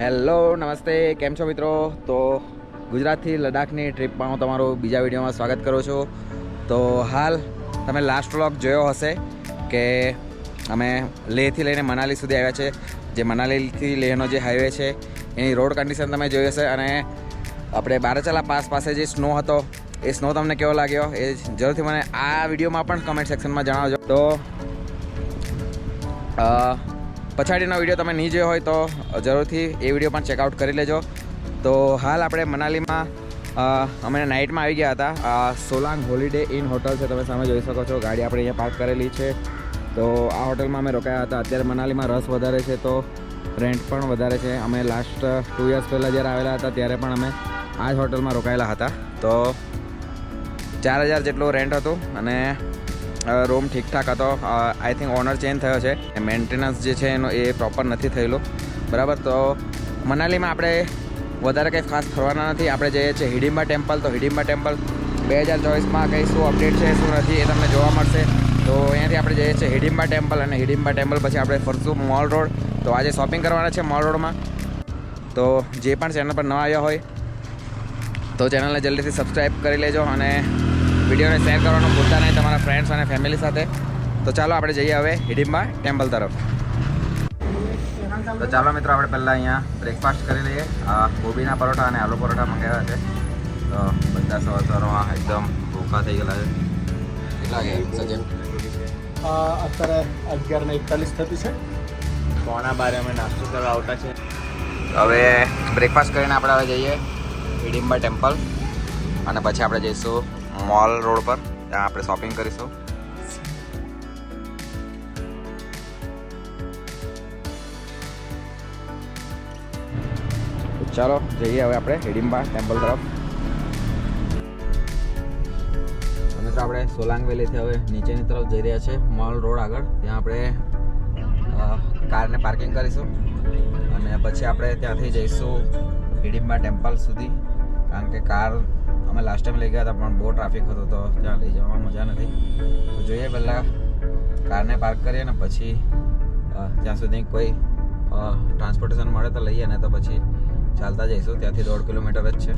Hello નમસ્તે, કેમ છો મિત્રો? તો ગુજરાતથી લદ્દાખની ટ્રીપમાં હું તમારું બીજા વિડીયોમાં સ્વાગત કરું છું. તો હાલ તમે લાસ્ટ વ્લોગ જોયો હશે કે અમે લેહથી લઈને મનાલી સુધી આવ્યા છે. જે મનાલીથી લેહનો જે હાઈવે છે એની રોડ કન્ડિશન તમે જોઈ હશે, અને આપણે બારાચલા પાસ પાસે જે સ્નો હતો એ સ્નો તમને કેવો લાગ્યો એ જરૂરથી મને આ વિડીયોમાં પણ કમેન્ટ સેક્શનમાં જણાવજો. તો પછાડીનો વિડીયો તમે નહીં જોયો હોય તો જરૂરથી એ વિડીયો પણ ચેકઆઉટ કરી લેજો. તો હાલ આપણે મનાલીમાં અમે નાઇટમાં આવી ગયા હતા. સોલાંગ હોલિડે ઇન હોટલ છે, તમે સામે જોઈ શકો છો. ગાડી આપણે અહીંયા પાર્ક કરેલી છે. તો આ હોટલમાં અમે રોકાયા હતા. અત્યારે મનાલીમાં રસ વધારે છે તો રેન્ટ પણ વધારે છે. અમે લાસ્ટ 2 યર્સ પહેલાં જ્યારે આવેલા હતા ત્યારે પણ અમે આ જ હોટલમાં રોકાયેલા હતા. તો 4000 જેટલું રેન્ટ હતું અને રૂમ ઠીકઠાક હતો. આઈ થિંક ઓનર ચેન્જ થયો છે, મેન્ટેનન્સ જે છે એનો એ પ્રોપર નથી થયેલું, બરાબર. તો મનાલીમાં આપણે વધારે કંઈ ખાસ ફરવાના નથી. આપણે જઈએ છીએ હિડિંબા ટેમ્પલ. તો હિડિંબા ટેમ્પલ 2024માં કંઈ શું અપડેટ છે શું નથી એ તમને જોવા મળશે. તો અહીંયાથી આપણે જઈએ છીએ હિડિંબા ટેમ્પલ, અને હિડિંબા ટેમ્પલ પછી આપણે ફરશું મોલ રોડ. તો આજે શોપિંગ કરવાના છે મોલ રોડમાં. તો જે પણ ચેનલ પર ન આવ્યા હોય તો ચેનલને જલ્દીથી સબસ્ક્રાઈબ કરી લેજો અને વિડીયોને શેર કરવાનું ભૂલતા નહીં તમારા ફ્રેન્ડ્સ અને ફેમિલી સાથે. તો ચાલો આપણે જઈએ હવે હિડિંબા ટેમ્પલ તરફ. તો ચાલો મિત્રો, આપણે પહેલાં અહીંયા બ્રેકફાસ્ટ કરી લઈએ. ગોબીના પરોઠા અને આલુ પરોઠા મંગાવ્યા છે. તો બધા સવારમાં એકદમ ભૂખા થઈ ગયેલા છે. કેટલા ગયા સજેવ? અત્યારે 11:41 થતી છે. 11:15 અમે નાસ્તો કરવા આવતા છે. હવે બ્રેકફાસ્ટ કરીને આપણે હવે જઈએ હિડિંબા ટેમ્પલ, અને પછી આપણે જઈશું મોલ રોડ પર. ત્યાં આપણે શોપિંગ કરીશું. ચાલો જઈએ હવે આપણે હિડિંબા ટેમ્પલ તરફ. અને તો આપણે સોલાંગ વેલીથી હવે નીચેની તરફ જઈ રહ્યા છે મોલ રોડ આગળ. ત્યાં આપણે કારને પાર્કિંગ કરીશું અને પછી આપણે ત્યાંથી જઈશું હિડિંબા ટેમ્પલ સુધી. કારણ કે કાર અમે લાસ્ટ ટાઈમ લઈ ગયા હતા પણ બહુ ટ્રાફિક હતો તો ત્યાં લઈ જવામાં મજા નથી. તો જોઈએ પહેલાં કારને પાર્ક કરીએ ને પછી ત્યાં સુધી કોઈ ટ્રાન્સપોર્ટેશન મળે તો લઈએ, ને તો પછી ચાલતા જઈશું. ત્યાંથી 1.5 કિલોમીટર જ છે.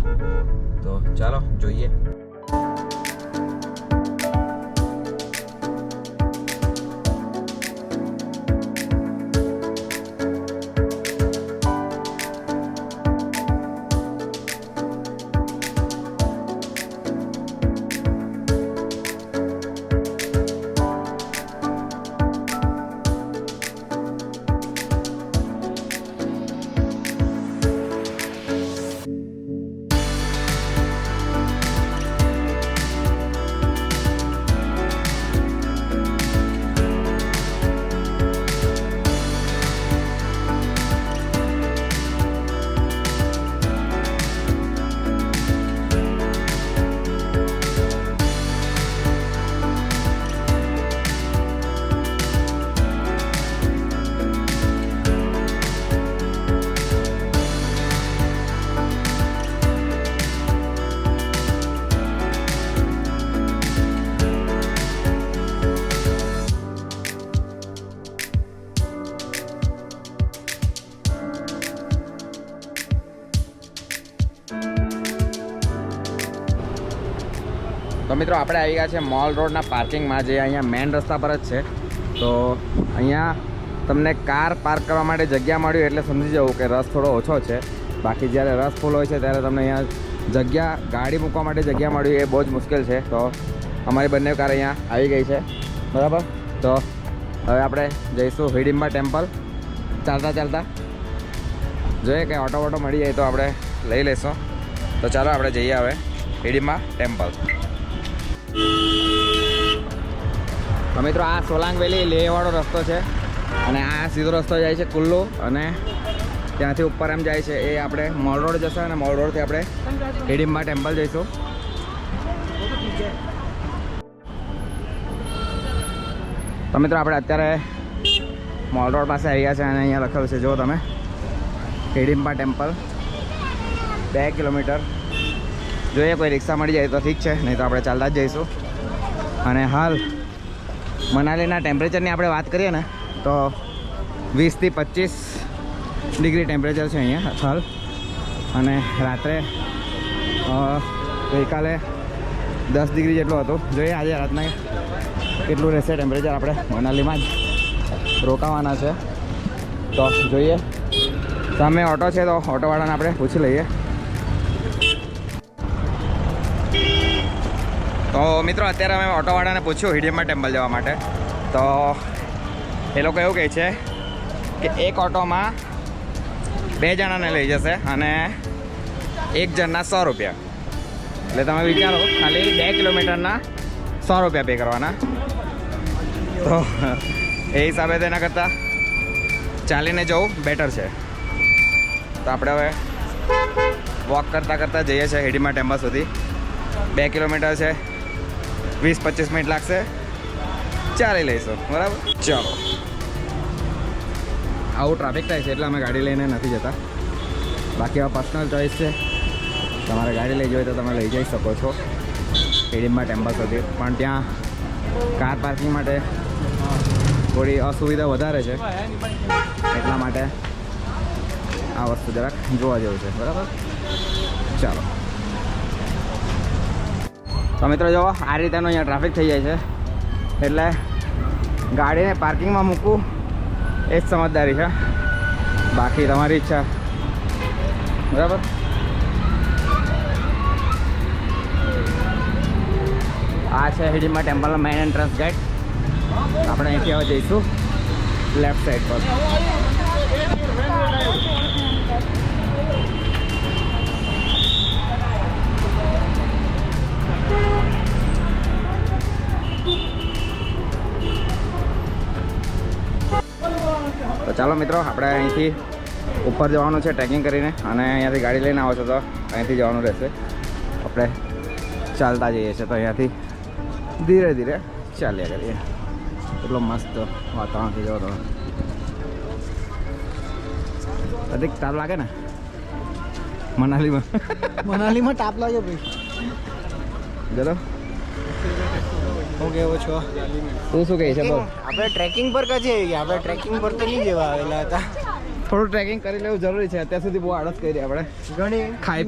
તો ચાલો જોઈએ. તો મિત્રો આપણે આવી ગયા છે મોલ રોડના પાર્કિંગમાં, જે અહીંયા મેઇન રસ્તા પર જ છે. તો અહીંયા તમને કાર પાર્ક કરવા માટે જગ્યા મળ્યું એટલે સમજી જવું કે રસ થોડો ઓછો છે. બાકી જ્યારે રસ ફૂલ હોય છે ત્યારે તમને અહીંયા ગાડી મૂકવા માટે જગ્યા મળ્યું એ બહુ જ મુશ્કેલ છે. તો અમારી બંને કાર અહીંયા આવી ગઈ છે, બરાબર. તો હવે આપણે જઈશું હિડિંબા ટેમ્પલ ચાલતા. જોઈએ કે ઓટો મળી જાય તો આપણે લઈ લઈશું. તો ચાલો આપણે જઈએ હવે હિડિંબા ટેમ્પલ. તો મિત્રો આ સોલાંગ વેલી લેહવાળો રસ્તો છે, અને આ સીધો રસ્તો જાય છે કુલ્લુ, અને ત્યાંથી ઉપર એમ જાય છે. એ આપણે મોલ રોડ જશે અને મોલ રોડથી આપણે હિડિંબા ટેમ્પલ જઈશું. તો મિત્રો આપણે અત્યારે મોલ રોડ પાસે આવી ગયા છે, અને અહીંયા લખેલું છે જો તમે હિડિંબા ટેમ્પલ 2 કિલોમીટર. જોઈએ કોઈ રિક્ષા મળી જાય તો ઠીક છે, નહીં તો આપણે ચાલતા જ જઈશું. અને હાલ મનાલીના ટેમ્પરેચરની આપણે વાત કરીએ ને તો 20 થી 25 ડિગ્રી ટેમ્પરેચર છે અહીંયા હાલ. અને રાત્રે ગઈકાલે 10 ડિગ્રી જેટલું હતું. જોઈએ આજે રાતના કેટલું રહેશે ટેમ્પરેચર. આપણે મનાલીમાં જ રોકાવાના છે તો જોઈએ. સામે ઓટો છે તો ઓટોવાળાને આપણે પૂછી લઈએ. તો મિત્રો અત્યારે અમે ઓટોવાળાને પૂછ્યું હિડીંબા ટેમ્પલ જવા માટે. તો એ લોકો એવું કહે છે કે એક ઓટોમાં 2 જણાને લઈ જશે અને એક જણના 100 રૂપિયા. એટલે તમે વિચારો ખાલી 2 કિલોમીટરના 100 રૂપિયા પે કરવાના. તો એ હિસાબે તેના કરતાં ચાલીને જવું બેટર છે. તો આપણે હવે વોક કરતાં કરતાં જઈએ છીએ હિડીંબા ટેમ્પલ સુધી. 2 કિલોમીટર છે, 20-25 મિનિટ લાગશે. ચાલી લઈશું, બરાબર? ચાલો. આવું ટ્રાફિક થાય છે એટલે અમે ગાડી લઈને નથી જતા. બાકી હવે પર્સનલ ચોઈસ છે. તમારે ગાડી લઈ જોઈએ તો તમે લઈ જઈ શકો છો હિડીંબા ટેમ્પલ સુધી. પણ ત્યાં કાર પાર્કિંગ માટે થોડી અસુવિધા વધારે છે. એટલા માટે આ વસ્તુ જરાક જોવા જેવું છે, બરાબર? ચાલો. તો મિત્રો જો આ રીતેનું અહીંયા ટ્રાફિક થઈ જાય છે એટલે ગાડીને પાર્કિંગમાં મૂકવું એ જ સમજદારી છે. બાકી તમારી ઈચ્છા, બરાબર? આ છે હિડીંબા ટેમ્પલનો મેઇન એન્ટ્રન્સ ગેટ. આપણે અહીંથી હવે જઈશું લેફ્ટ સાઈડ પર. તો ચાલો મિત્રો, આપણે અહીંથી ઉપર જવાનું છે ટ્રેકિંગ કરીને. અને અહીંયાથી ગાડી લઈને આવો છો તો અહીંથી જવાનું રહેશે. આપણે ચાલતા જઈએ છીએ તો અહીંયાથી ધીરે ધીરે ચાલ્યા કરીએ. એટલો મસ્ત વાતાવરણ થઈ જવો. તો અધિક તાપ લાગે ને મનાલીમાં તાપ લાગે ભાઈ. ચલો, હું કેવો છો? તું શું કહે છે? બોલ. આપણે ટ્રેકિંગ પર કજે આપણે ટ્રેકિંગ પર તો નહીં જવા આવેલા હતા. થોડું ટ્રેકિંગ કરી લેવું જરૂરી છે. અત્યાર સુધી બહુ આળસ કરી આપણે. ઘણી ખાઈ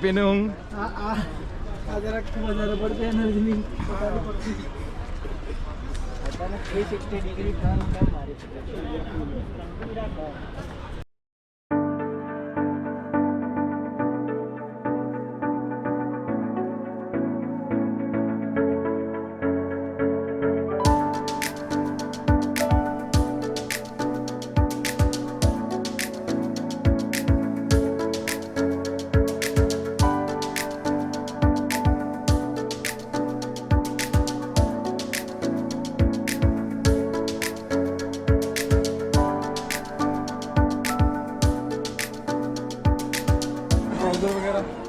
પીને ઊંઘ. આ જરાક વધારે પડશે એનર્જી. 360 ડિગ્રી ટર્ન કેમ મારી શકે?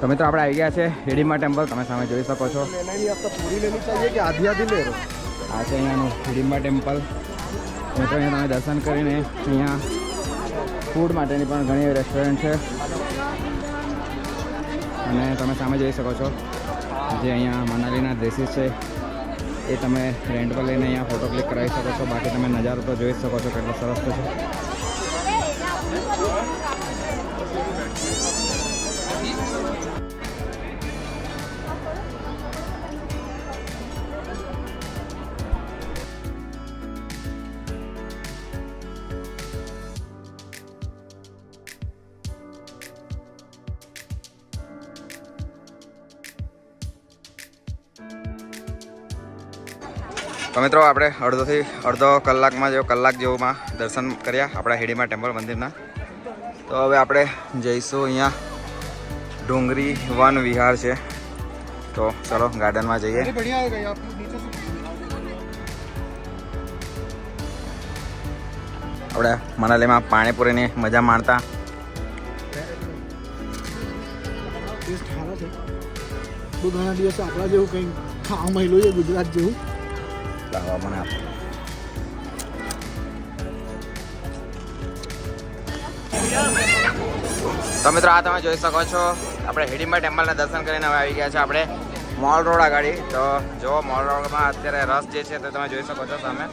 તો મિત્રો આપણે આવી ગયા છે હિડીંબા ટેમ્પલ. તમે સામે જોઈ શકો છો. પૂરી લેની ચાહીએ કે આધી આધી લે? આ છે અહીંયાનું હિડીંબા ટેમ્પલ. મિત્રો અહીંયા તમે દર્શન કરીને અહીંયા ફૂડ માટેની પણ ઘણી રેસ્ટોરન્ટ છે. અને તમે સામે જોઈ શકો છો જે અહીંયા મનાલીના ડ્રેસીસ છે એ તમે રેન્ટ પર લઈને અહીંયા ફોટો ક્લિક કરાવી શકો છો. બાકી તમે નજારો તો જોઈ શકો છો કેટલો સરસ તો છે. તો મિત્રો આપણે અડધો કલાકમાં કલાક જેવુંમાં દર્શન કર્યા આપણા હિડીંબા ટેમ્પલ મંદિરના. તો હવે આપણે જઈશું અહીંયા ડુંગરી વન વિહાર છે. તો ચલો ગાર્ડનમાં જઈએ. આપણે મનાલીમાં પાણીપુરીની મજા માણતા. બહુ ઘણા દિવસ આપણા જેવું કંઈ ખાવા મળ્યું છે ગુજરાત જેવું. લાવવા મને આપ. તો મિત્રો આ તમે જોઈ શકો છો આપણે હિડીંબા ટેમ્પલના દર્શન કરીને હવે આવી ગયા છે આપણે મોલ રોડ આગળ. તો જો મોલ રોડમાં અત્યારે રસ જે છે તે તમે જોઈ શકો છો સામે.